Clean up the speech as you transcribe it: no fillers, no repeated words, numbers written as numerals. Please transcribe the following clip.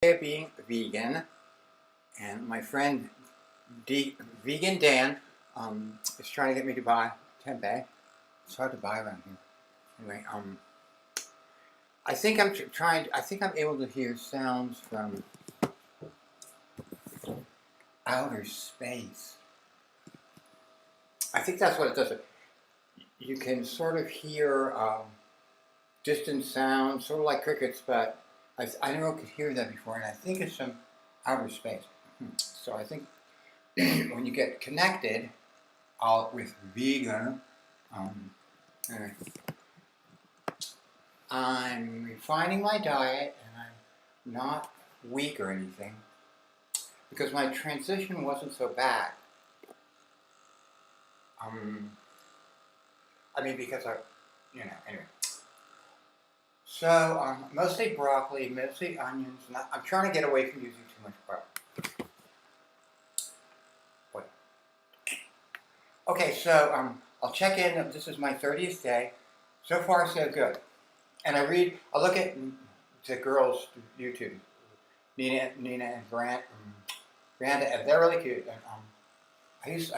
Being vegan, and my friend Vegan Dan is trying to get me to buy tempeh. It's hard to buy around here. Anyway, I think I'm trying. I think I'm able to hear sounds from outer space. I think that's what it does. You can sort of hear distant sounds, sort of like crickets, but I never could hear that before, and I think it's from outer space. So I think when you get connected with vegan, anyway, I'm refining my diet, and I'm not weak or anything, because my transition wasn't so bad. I mean, because anyway. So, mostly broccoli, mostly onions. I'm trying to get away from using too much broccoli. What? Okay, so I'll check in. This is my 30th day. So far, so good. And I look at the girls' YouTube, Nina and Miranda, and they're really cute. And anyways.